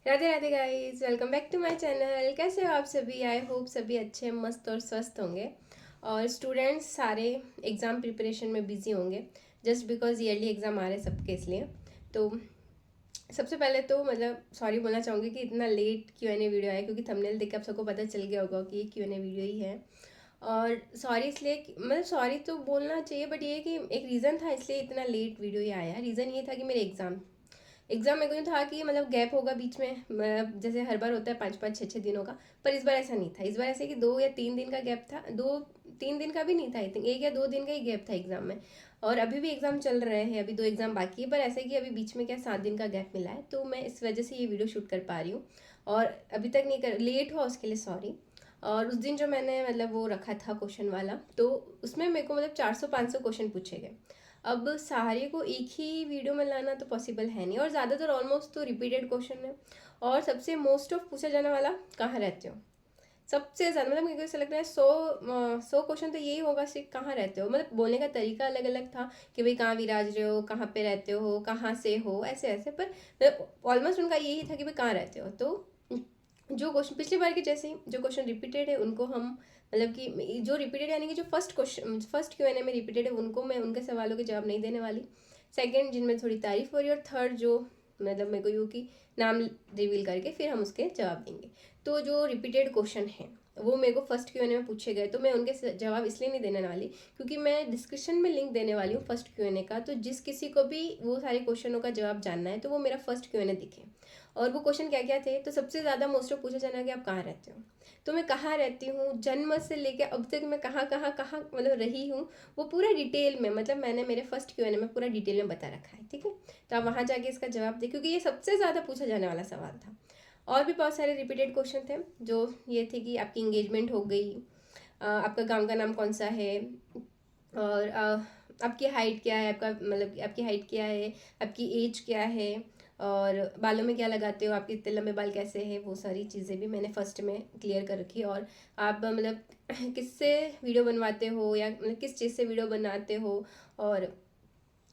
Radhe Radhe guys, welcome back to my channel. कैसे हो आप सभी? आई होप सभी अच्छे मस्त और स्वस्थ होंगे। और स्टूडेंट्स सारे एग्ज़ाम प्रिपरेशन में बिजी होंगे जस्ट बिकॉज ईयरली एग्ज़ाम आ रहे हैं सबके, इसलिए। तो सबसे पहले तो मतलब सॉरी बोलना चाहूँगी कि इतना लेट Q&A वीडियो आया, क्योंकि थंबनेल देख के आप सबको पता चल गया होगा कि ये Q&A वीडियो ही है। और सॉरी इसलिए मतलब सॉरी तो बोलना चाहिए, बट ये कि एक रीज़न था इसलिए इतना लेट वीडियो ये आया। रीज़न ये था कि मेरे एग्ज़ाम मेरे को यूँ था कि मतलब गैप होगा बीच में, जैसे हर बार होता है 5-5 6-6 दिनों का। पर इस बार ऐसा नहीं था। इस बार ऐसे कि 2 या 3 दिन का गैप था। 2-3 दिन का भी नहीं था, आई थिंक 1 या 2 दिन का ही गैप था एग्ज़ाम में। और अभी भी एग्ज़ाम चल रहे हैं, अभी 2 एग्ज़ाम बाकी है, पर ऐसे कि अभी बीच में क्या 7 दिन का गैप मिला है, तो मैं इस वजह से ये वीडियो शूट कर पा रही हूँ। और अभी तक नहीं कर लेट हुआ उसके लिए सॉरी। और उस दिन जो मैंने मतलब वो रखा था क्वेश्चन वाला, तो उसमें मेरे को मतलब 400-500 क्वेश्चन पूछे गए। अब सारे को एक ही वीडियो में लाना तो पॉसिबल है नहीं, और ज़्यादातर ऑलमोस्ट तो रिपीटेड क्वेश्चन है। और सबसे मोस्ट ऑफ पूछा जाने वाला कहाँ रहते हो, सबसे ज़्यादा मतलब मेरे को ऐसा लग रहा है 100 क्वेश्चन तो यही होगा सिर्फ कहाँ रहते हो। मतलब बोलने का तरीका अलग अलग था कि भाई कहाँ विराज रहे हो, कहाँ पे रहते हो, कहाँ से हो, ऐसे ऐसे। पर ऑलमोस्ट उनका यही था कि भाई कहाँ रहते हो। तो जो क्वेश्चन पिछली बार के जैसे ही जो क्वेश्चन रिपीटेड है उनको हम मतलब कि जो रिपीटेड यानी कि जो फर्स्ट Q&A में रिपीटेड है उनको मैं उनके सवालों के जवाब नहीं देने वाली। सेकंड जिनमें थोड़ी तारीफ हो रही है, और थर्ड जो मतलब मेरे को यूँ कि नाम रिवील करके फिर हम उसके जवाब देंगे। तो जो रिपीटेड क्वेश्चन है वो मेरे को फर्स्ट Q&A में पूछे गए, तो मैं उनके जवाब इसलिए नहीं देने वाली क्योंकि मैं डिस्क्रिप्शन में लिंक देने वाली हूँ फर्स्ट Q&A का। तो जिस किसी को भी वो सारे क्वेश्चनों का जवाब जानना है तो वो मेरा फर्स्ट Q&A दिखे। और वो क्वेश्चन क्या क्या थे, तो सबसे ज़्यादा मोस्ट ऑफ पूछा जाना कि आप कहाँ रहते हो। तो मैं कहाँ रहती हूँ, जन्म से लेकर अब तक मैं कहाँ कहाँ कहाँ मतलब रही हूँ, वो पूरा डिटेल में मतलब मैंने मेरे फर्स्ट Q&A में पूरा डिटेल में बता रखा है, ठीक है। तो आप वहाँ जाके इसका जवाब दें, क्योंकि ये सबसे ज़्यादा पूछा जाने वाला सवाल था। और भी बहुत सारे रिपीटेड क्वेश्चन थे, जो ये थे कि आपकी इंगेजमेंट हो गई, आपका गांव का नाम कौन सा है, और आपकी हाइट क्या है, आपका मतलब आपकी हाइट क्या है, आपकी एज क्या है, और बालों में क्या लगाते हो, आपके इतने लंबे बाल कैसे हैं, वो सारी चीज़ें भी मैंने फर्स्ट में क्लियर कर रखी। और आप मतलब किससे वीडियो बनवाते हो, या मतलब किस चीज़ से वीडियो बनाते हो, और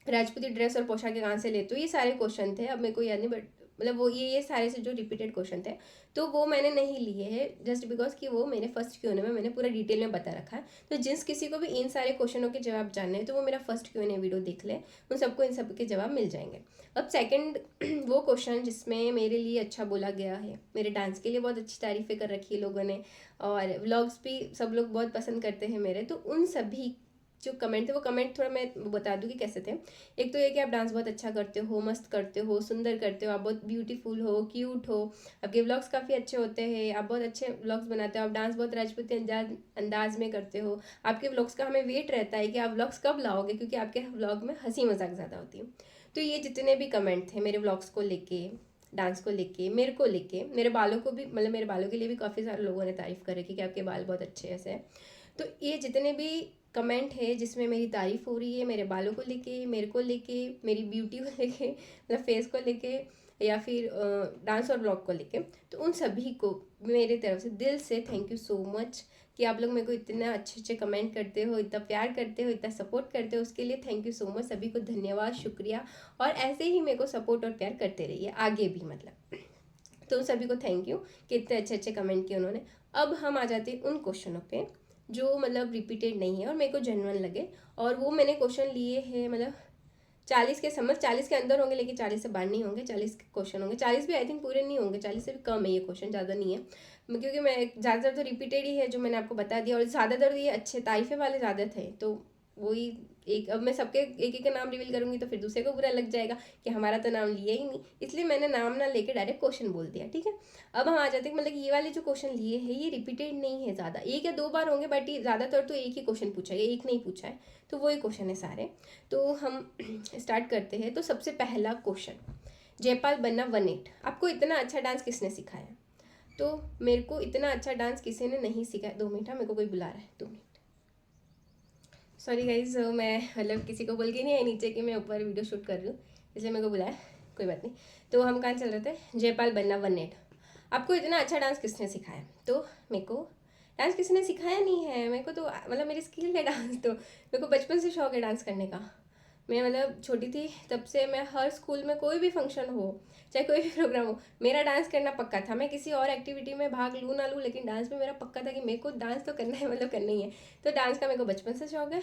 राजपूती ड्रेस और पोशाक कहाँ से लेते हो, ये सारे क्वेश्चन थे। अब मेरे को याद नहीं, बट मतलब वो ये सारे से जो रिपीटेड क्वेश्चन थे, तो वो मैंने नहीं लिए हैं जस्ट बिकॉज कि वो मेरे फर्स्ट Q&A में मैंने पूरा डिटेल में बता रखा है। तो जिस किसी को भी इन सारे क्वेश्चनों के जवाब जानने हैं तो वो मेरा फर्स्ट Q&A वीडियो देख ले, उन सबको इन सब के जवाब मिल जाएंगे। अब सेकंड वो क्वेश्चन जिसमें मेरे लिए अच्छा बोला गया है, मेरे डांस के लिए बहुत अच्छी तारीफ़ें कर रखी है लोगों ने, और व्लॉग्स भी सब लोग बहुत पसंद करते हैं मेरे, तो उन सभी जो कमेंट थे वो कमेंट थोड़ा मैं बता दूँ कि कैसे थे। एक तो ये कि आप डांस बहुत अच्छा करते हो, मस्त करते हो, सुंदर करते हो, आप बहुत ब्यूटीफुल हो, क्यूट हो, आपके व्लॉग्स काफ़ी अच्छे होते हैं, आप बहुत अच्छे व्लॉग्स बनाते हो, आप डांस बहुत राजपूती अंदाज में करते हो। आपके व्लॉग्स का हमें वेट रहता है कि आप व्लॉग्स कब लाओगे, क्योंकि आपके व्लॉग में हंसी मजाक ज़्यादा होती है। तो ये जितने भी कमेंट थे मेरे व्लॉग्स को लेके, डांस को लेके, मेरे को लेके, मेरे बालों को भी मतलब मेरे बालों के लिए भी काफ़ी सारे लोगों ने तारीफ़ कर रखी कि आपके बाल बहुत अच्छे ऐसे। तो ये जितने भी कमेंट है जिसमें मेरी तारीफ़ हो रही है मेरे बालों को लेके, मेरे को लेके, मेरी ब्यूटी को लेके, मतलब फेस को लेके, या फिर डांस और ब्लॉग को लेके, तो उन सभी को मेरे तरफ से दिल से थैंक यू सो मच कि आप लोग मेरे को इतना अच्छे अच्छे कमेंट करते हो, इतना प्यार करते हो, इतना सपोर्ट करते हो, उसके लिए थैंक यू सो मच। सभी को धन्यवाद, शुक्रिया। और ऐसे ही मेरे को सपोर्ट और प्यार करते रहिए आगे भी, मतलब। तो उन सभी को थैंक यू कि इतने अच्छे अच्छे कमेंट किए उन्होंने। अब हम आ जाते हैं उन क्वेश्चनों पे जो मतलब रिपीटेड नहीं है और मेरे को जेन्युइन लगे, और वो मैंने क्वेश्चन लिए हैं मतलब 40 के समझ, 40 के अंदर होंगे लेकिन 40 से बाहर नहीं होंगे। 40 क्वेश्चन होंगे, 40 भी आई थिंक पूरे नहीं होंगे, 40 से भी कम है ये क्वेश्चन, ज़्यादा नहीं है। क्योंकि मैं ज़्यादातर तो रिपीटेड ही है जो मैंने आपको बता दिया, और ज़्यादातर ये अच्छे तारीफे वाले ज़्यादा थे, तो वही एक। अब मैं सबके एक एक का नाम रिवील करूंगी तो फिर दूसरे को बुरा लग जाएगा कि हमारा तो नाम लिया ही नहीं, इसलिए मैंने नाम ना लेके डायरेक्ट क्वेश्चन बोल दिया, ठीक है। अब हम आ जाते हैं मतलब ये वाले जो क्वेश्चन लिए हैं ये रिपीटेड नहीं है ज़्यादा, 1 या 2 बार होंगे, बट ये ज़्यादातर तो एक ही क्वेश्चन पूछा है, एक नहीं पूछा है, तो वही क्वेश्चन है सारे। तो हम स्टार्ट करते हैं। तो सबसे पहला क्वेश्चन, जयपाल बनना 18, आपको इतना अच्छा डांस किसने सिखाया? तो मेरे को इतना अच्छा डांस किसी ने नहीं सिखाया। 2 मिनट, मेरे को कोई बुला रहा है, 2 मिनट। सॉरी गाइज, मैं मतलब किसी को बोल के नहीं आई नीचे कि मैं ऊपर वीडियो शूट कर रही हूँ, इसलिए मेरे को बुलाया, कोई बात नहीं। तो हम कहाँ चल रहे थे, जयपाल बनना 18, आपको इतना अच्छा डांस किसने सिखाया? तो मेरे को डांस किसी ने सिखाया नहीं है, मेरे को तो मतलब मेरी स्किल है डांस, तो मेरे को बचपन से शौक है डांस करने का। मैं मतलब छोटी थी तब से मैं हर स्कूल में कोई भी फंक्शन हो, चाहे कोई भी प्रोग्राम हो, मेरा डांस करना पक्का था। मैं किसी और एक्टिविटी में भाग लूँ ना लूँ, लेकिन डांस में मेरा पक्का था कि मेरे को डांस तो करना है, मतलब करना ही है। तो डांस का मेरे को बचपन से शौक है।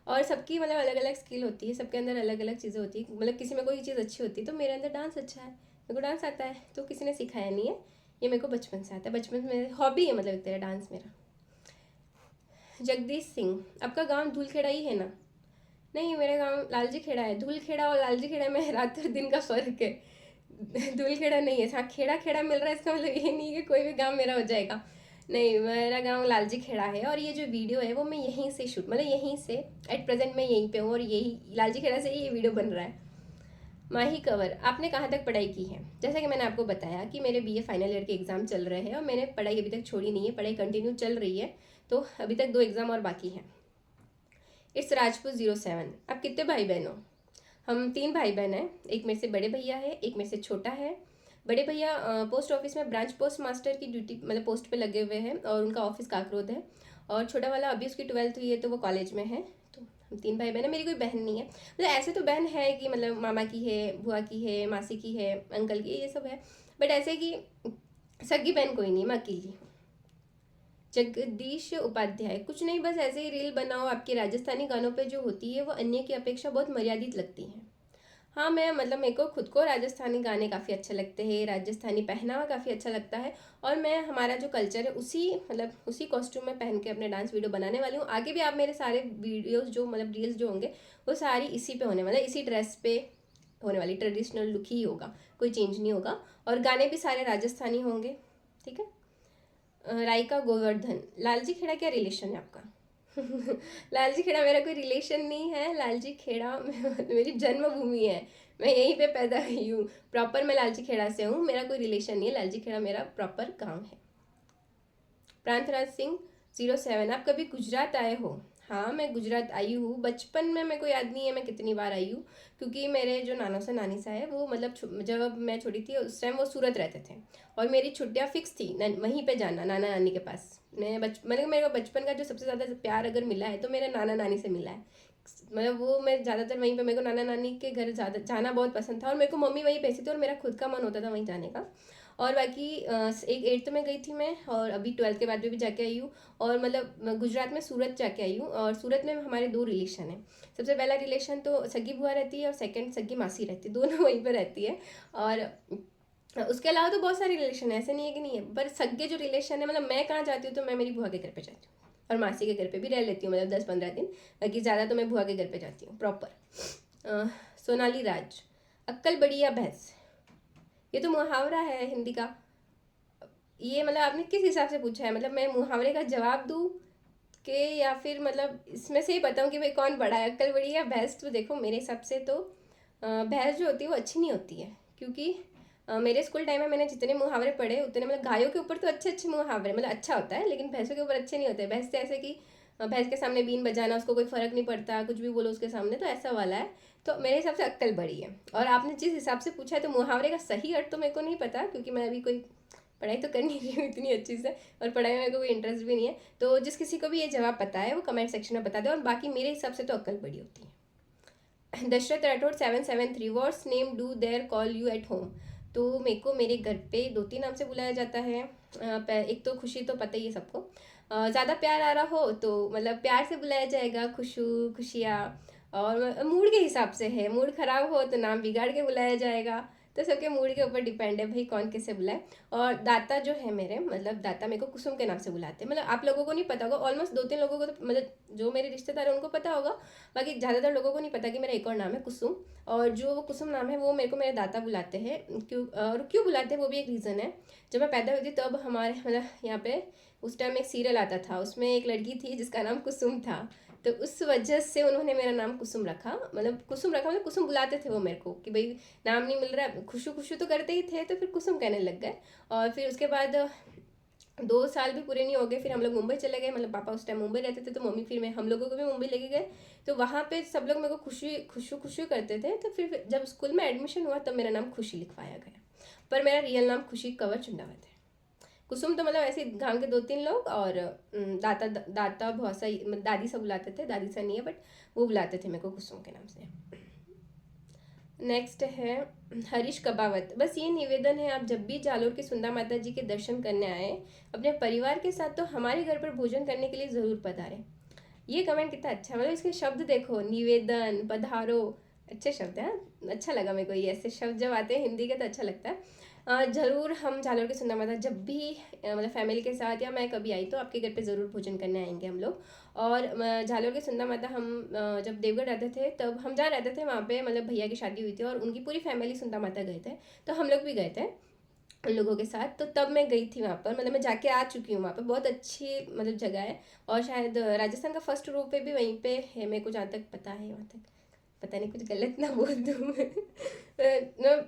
और सबकी मतलब अलग अलग स्किल होती है, सबके अंदर अलग अलग चीज़ें होती है। मतलब किसी में कोई चीज़ अच्छी होती है, तो मेरे अंदर डांस अच्छा है, मेरे को डांस आता है, तो किसी ने सिखाया नहीं है, ये मेरे को बचपन से आता है। बचपन में हॉबी है, मतलब एक तरह डांस मेरा। जगदीश सिंह, आपका गांव धूलखेड़ा ही है ना? नहीं, मेरा गांव लालजी खेड़ा है। धूलखेड़ा और लालजी खेड़ा में रात और दिन का फर्क है। धूलखेड़ा नहीं है, हाँ खेड़ा खेड़ा मिल रहा है, इसका मतलब ये नहीं है कि कोई भी गांव मेरा हो जाएगा। नहीं, मेरा गांव लालजी खेड़ा है। और ये जो वीडियो है वो मैं यहीं से शूट, मतलब यहीं से एट प्रेजेंट मैं यहीं पे हूँ, और यही लालजी खेड़ा से ही ये वीडियो बन रहा है। माही कंवर, आपने कहाँ तक पढ़ाई की है? जैसा कि मैंने आपको बताया कि मेरे बीए फाइनल ईयर के एग्जाम चल रहे हैं, और मैंने पढ़ाई अभी तक छोड़ी नहीं है, पढ़ाई कंटिन्यू चल रही है। तो अभी तक 2 एग्जाम और बाकी हैं। इट्स राजपूत 07, आप कितने भाई बहन हो? हम 3 भाई बहन हैं। एक मेरे से बड़े भैया है, एक मेरे से छोटा है। बड़े भैया पोस्ट ऑफिस में ब्रांच पोस्ट मास्टर की ड्यूटी, मतलब पोस्ट पे लगे हुए हैं, और उनका ऑफिस काकरोद है। और छोटा वाला अभी उसकी 12th हुई है, तो वो कॉलेज में है। तो हम 3 भाई बहन हैं। मेरी कोई बहन नहीं है, मतलब ऐसे तो बहन है कि मतलब मामा की है, बुआ की है, मासी की है, अंकल की, ये सब है। बट ऐसे कि सगी बहन कोई नहीं, मैं अकेली हूँ। जगदीश उपाध्याय, कुछ नहीं, बस ऐसे ही रील बनाओ। आपकी राजस्थानी गानों पे जो होती है वो अन्य की अपेक्षा बहुत मर्यादित लगती है। हाँ, मैं मतलब मेरे को खुद को राजस्थानी गाने काफ़ी अच्छे लगते हैं, राजस्थानी पहनावा काफ़ी अच्छा लगता है। और मैं हमारा जो कल्चर है उसी मतलब उसी कॉस्ट्यूम में पहन के अपने डांस वीडियो बनाने वाली हूँ। आगे भी आप मेरे सारे वीडियोस जो मतलब रील्स जो होंगे वो सारी इसी पे होने वाले, इसी ड्रेस पे होने वाली, ट्रेडिशनल लुक ही होगा, कोई चेंज नहीं होगा। और गाने भी सारे राजस्थानी होंगे, ठीक है। रायका गोवर्धन, लालजी खेड़ा क्या रिलेशन है आपका? लालजी खेड़ा मेरा कोई रिलेशन नहीं है। लालजी खेड़ा मेरी जन्मभूमि है, मैं यहीं पे पैदा हुई हूँ। प्रॉपर मैं लालजी खेड़ा से हूँ, मेरा कोई रिलेशन नहीं है। लालजी खेड़ा मेरा प्रॉपर गांव है। प्रांतराज सिंह 07, आप कभी गुजरात आए हो? हाँ, मैं गुजरात आई हूँ। बचपन में मेरे को याद नहीं है मैं कितनी बार आई हूँ, क्योंकि मेरे जो नाना सा नानी सा है वो मतलब जब मैं छोटी थी उस टाइम वो सूरत रहते थे, और मेरी छुट्टियाँ फिक्स थी वहीं पे जाना, नाना नानी के पास। मैंने मेरे को बचपन का जो सबसे ज़्यादा प्यार अगर मिला है तो मेरे नाना नानी से मिला है। मतलब वो मैं ज़्यादातर वहीं पे, मेरे को नाना नानी के घर ज़्यादा जाना बहुत पसंद था, और मेरे को मम्मी वहीं भेजती थी, और मेरा खुद का मन होता था वहीं जाने का। और बाकी एक 8th में गई थी मैं, और अभी 12th के बाद भी जाके आई हूँ। और मतलब गुजरात में सूरत जाके आई हूँ, और सूरत में हमारे 2 रिलेशन हैं। सबसे पहला रिलेशन तो सगी बुआ रहती है, और सेकंड सगी मासी रहती है, दोनों वहीं पर रहती है। और उसके अलावा तो बहुत सारे रिलेशन है, ऐसे नहीं है कि नहीं है, पर सगे जो रिलेशन है, मतलब मैं कहाँ जाती हूँ तो मैं मेरी बुआ के घर पे जाती हूँ, और मासी के घर पे भी रह लेती हूँ, मतलब 10-15 दिन। बाकी ज़्यादा तो मैं बुआ के घर पे जाती हूँ प्रॉपर। सोनाली राज, अक्कल बड़ी या भैंस, ये तो मुहावरा है हिंदी का। ये मतलब आपने किस हिसाब से पूछा है? मतलब मैं मुहावरे का जवाब दूँ कि या फिर मतलब इसमें से ही बताऊँ कि भाई कौन बड़ा है, अक्कल बड़ी है या भैंस? तो देखो मेरे हिसाब से तो भैंस जो होती है वो अच्छी नहीं होती है, क्योंकि मेरे स्कूल टाइम में मैंने जितने मुहावरे पढ़े उतने, मतलब गायों के ऊपर तो अच्छे अच्छे मुहावरे, मतलब अच्छा होता है, लेकिन भैंसों के ऊपर अच्छे नहीं होते। भैंस जैसे कि भैंस के सामने बीन बजाना, उसको कोई फर्क नहीं पड़ता, कुछ भी बोलो उसके सामने, तो ऐसा वाला है। तो मेरे हिसाब से अक्कल बड़ी है। और आपने जिस हिसाब से पूछा है तो मुहावरे का सही अर्थ तो मेरे को नहीं पता, क्योंकि मैं अभी कोई पढ़ाई तो कर नहीं रही हूँ इतनी अच्छी से, और पढ़ाई में मेरे को कोई इंटरेस्ट भी नहीं है। तो जिस किसी को भी ये जवाब पता है वो कमेंट सेक्शन में बता दे। और बाकी मेरे हिसाब से तो अक्ल बड़ी होती है। Dashrath Rathore 773, what's name do there call you at home? तो मेरे को मेरे घर पे 2-3 नाम से बुलाया जाता है। एक तो खुशी, तो पता ही है सबको। ज़्यादा प्यार आ रहा हो तो मतलब प्यार से बुलाया जाएगा, खुशू, खुशियाँ। और मूड के हिसाब से है, मूड ख़राब हो तो नाम बिगाड़ के बुलाया जाएगा। तो सबके मूड के ऊपर डिपेंड है भाई कौन कैसे बुलाए। और दाता जो है मेरे, मतलब दाता मेरे को कुसुम के नाम से बुलाते हैं। मतलब आप लोगों को नहीं पता होगा, ऑलमोस्ट 2-3 लोगों को तो, मतलब जो मेरे रिश्तेदार हैं उनको पता होगा, बाकी ज़्यादातर लोगों को नहीं पता कि मेरा एक और नाम है कुसुम। और जो वो कुसुम नाम है वो मेरे को मेरे दाता बुलाते हैं। क्यों, और क्यों बुलाते हैं वो भी एक रीज़न है। जब मैं पैदा हुई थी तब हमारे मतलब यहाँ पे उस टाइम एक सीरियल आता था, उसमें एक लड़की थी जिसका नाम कुसुम था। तो उस वजह से उन्होंने मेरा नाम कुसुम रखा, मतलब कुसुम रखा, मतलब कुसुम बुलाते थे वो मेरे को कि भाई नाम नहीं मिल रहा है, खुशू खुशू तो करते ही थे, तो फिर कुसुम कहने लग गए। और फिर उसके बाद 2 साल भी पूरे नहीं हो गए, फिर हम लोग मुंबई चले गए, मतलब पापा उस टाइम मुंबई रहते थे, तो मम्मी फिर मैं हम लोगों को भी मुंबई लेके गए। तो वहाँ पे सब लोग मेरे को खुशी खुशू खुशू करते थे। तो फिर जब स्कूल में एडमिशन हुआ तब मेरा नाम खुशी लिखवाया गया, पर मेरा रियल नाम खुशी कंवर चुंडावत है। कुसुम तो मतलब ऐसे गांव के 2-3 लोग, और दाता दाता बहुत सा दादी सब बुलाते थे, दादी सा नहीं है बट वो बुलाते थे मेरे को कुसुम के नाम से। नेक्स्ट है हरीश कबावत। बस ये निवेदन है, आप जब भी जालोर की सुंदर माता जी के दर्शन करने आए अपने परिवार के साथ तो हमारे घर पर भोजन करने के लिए ज़रूर पधारें। ये कमेंट कितना अच्छा है, मतलब इसके शब्द देखो, निवेदन, पधारो, अच्छे शब्द हैं। अच्छा लगा मेरे को, ये ऐसे शब्द जब आते हैं हिंदी के तो अच्छा लगता है। ज़रूर हम जालोर की सुंदर माता जब भी मतलब फैमिली के साथ या मैं कभी आई तो आपके घर पे ज़रूर भोजन करने आएंगे हम लोग। और जालोर की सुंदर माता हम जब देवगढ़ रहते थे तब हम जहाँ रहते थे वहाँ पे मतलब भैया की शादी हुई थी और उनकी पूरी फैमिली सुंदर माता गए थे, तो हम लोग भी गए थे उन लोगों के साथ। तो तब मैं गई थी वहाँ पर, मतलब मैं जाके आ चुकी हूँ वहाँ पर, बहुत अच्छी मतलब जगह है। और शायद राजस्थान का फर्स्ट रोप पे भी वहीं पे है, मेरे को जहाँ तक पता है, वहाँ तक पता नहीं कुछ गलत ना बोल दूँ मैं।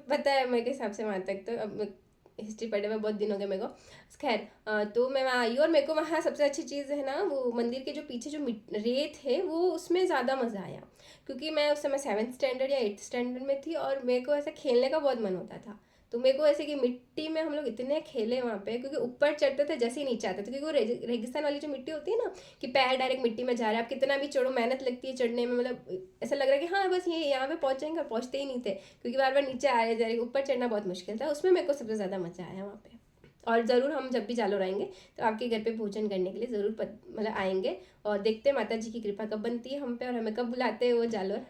पता है मेरे हिसाब से वहाँ तक, तो अब हिस्ट्री पढ़े हुए बहुत दिन हो गए मेरे को। खैर तो मैं वहाँ आई और मेरे को वहाँ सबसे अच्छी चीज़ है ना, वो मंदिर के जो पीछे जो रेत है वो उसमें ज़्यादा मज़ा आया, क्योंकि मैं उस समय 7th स्टैंडर्ड या 8th स्टैंडर्ड में थी और मेरे को ऐसा खेलने का बहुत मन होता था। तो मेरे को ऐसे कि मिट्टी में हम लोग इतने खेले वहाँ पे, क्योंकि ऊपर चढ़ते थे जैसे ही नीचे आते थे, क्योंकि वो रेगिस्तान वाली जो मिट्टी होती है ना कि पैर डायरेक्ट मिट्टी में जा रहा है, आप कितना भी चढ़ो मेहनत लगती है चढ़ने में, मतलब ऐसा लग रहा है कि हाँ बस ये यहाँ पे पहुँचेंगे, और पहुँचते ही नहीं थे क्योंकि बार बार नीचे आ रहे जा रहे, ऊपर चढ़ना बहुत मुश्किल था। उसमें मेरे को सबसे ज़्यादा मज़ा आया वहाँ पे। और ज़रूर हम जब भी जालोर आएंगे तो आपके घर पे भोजन करने के लिए ज़रूर मतलब आएंगे, और देखते हैं माता जी की कृपा कब बनती है हम पे और हमें कब बुलाते हैं वो जालोर।